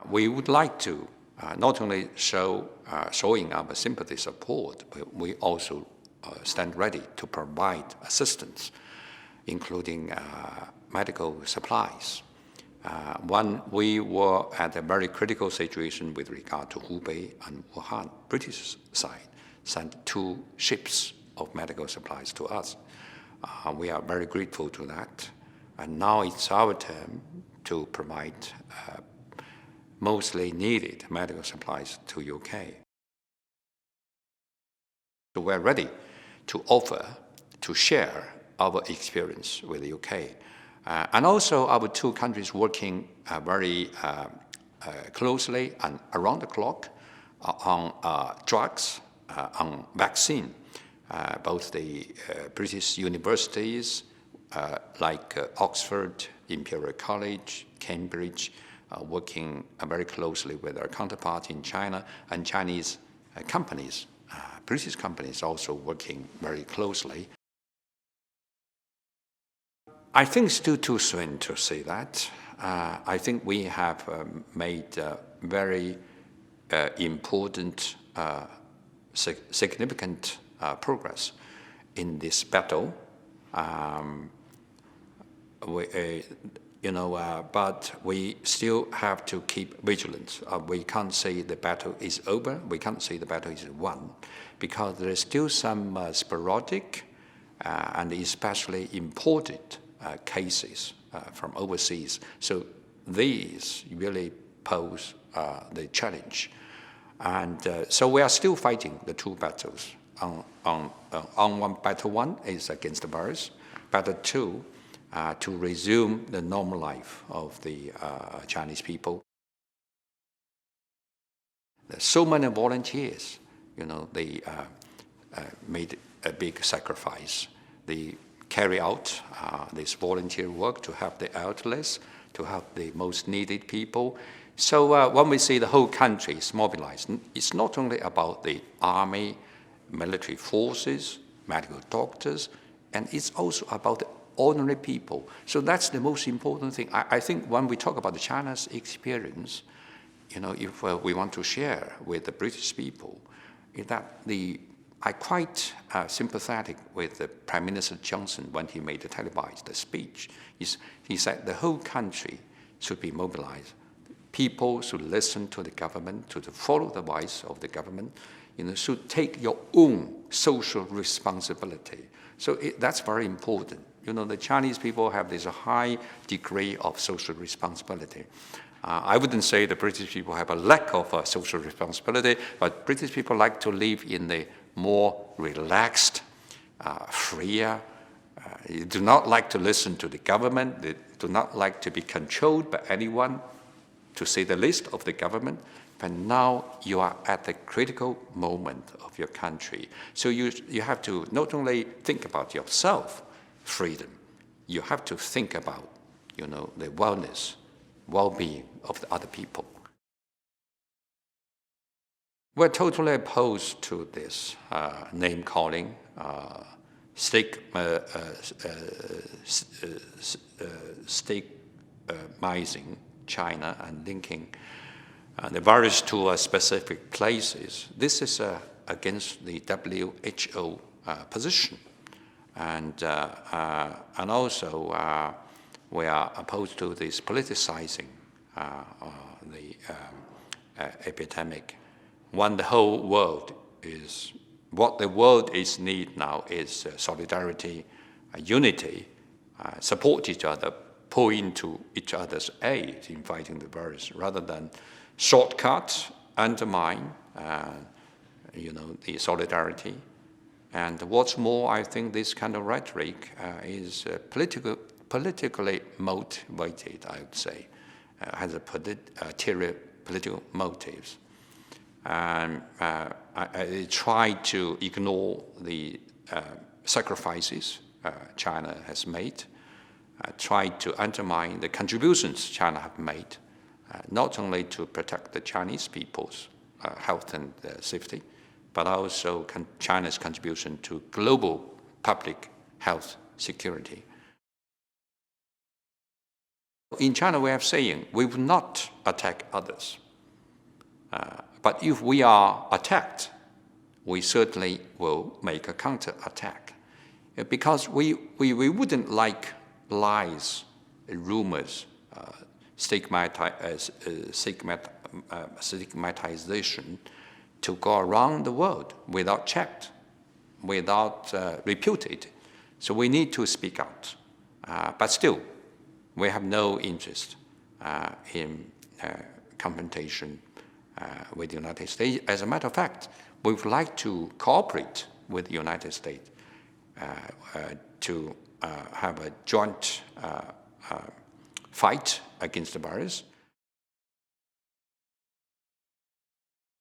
we would like to not only showing our sympathy support, but we also stand ready to provide assistance, including medical supplies. We were at a very critical situation with regard to Hubei and Wuhan. British side sent 2 ships of medical supplies to us. We are very grateful to that. And now it's our turn to provide mostly needed medical supplies to UK. So we're ready to offer, to share our experience with the UK. And also our 2 countries working very closely and around the clock on drugs, on vaccine. Both the British universities like Oxford, Imperial College, Cambridge, working very closely with our counterparts in China, and Chinese companies, British companies also working very closely. I think it's still too soon to say that. I think we have made very important, significant progress in this battle. But we still have to keep vigilant. We can't say the battle is over. We can't say the battle is won, because there is still some sporadic and especially imported cases from overseas. So these really pose the challenge. And so we are still fighting the 2 battles. Battle 1 is against the virus. Battle 2, to resume the normal life of the Chinese people. There's so many volunteers, they made a big sacrifice. They carry out this volunteer work to help the elderless, to help the most needed people. So when we see the whole country is mobilized, it's not only about the army, military forces, medical doctors, and it's also about the ordinary people. So that's the most important thing. I think when we talk about China's experience, if we want to share with the British people, is that I'm quite sympathetic with the Prime Minister Johnson when he made the televised speech. He said the whole country should be mobilized. People should listen to the government, to follow the voice of the government, should take your own social responsibility. So that's very important. The Chinese people have this high degree of social responsibility. I wouldn't say the British people have a lack of social responsibility, but British people like to live in a more relaxed, freer. They do not like to listen to the government. They do not like to be controlled by anyone, to say the least of the government. But now you are at the critical moment of your country. So you have to not only think about yourself, freedom, you have to think about, the wellness, well-being of the other people. We're totally opposed to this name-calling, stigmatizing China and linking the virus to specific places. This is against the WHO position. And also we are opposed to this politicizing the epidemic. When the whole world what the world needs now is solidarity, unity, support each other, pull into each other's aid in fighting the virus, rather than shortcuts, undermine, the solidarity. And what's more, I think this kind of rhetoric is politically motivated, I would say, has ulterior political motives. I try to ignore the sacrifices China has made, try to undermine the contributions China have made, not only to protect the Chinese people's health and safety, but also China's contribution to global public health security. In China, we have saying, we will not attack others. But if we are attacked, we certainly will make a counter-attack. Because we wouldn't like lies, rumors, stigmatization to go around the world without checked, without reputed. So we need to speak out. But still, we have no interest in confrontation with the United States. As a matter of fact, we would like to cooperate with the United States to have a joint fight against the virus.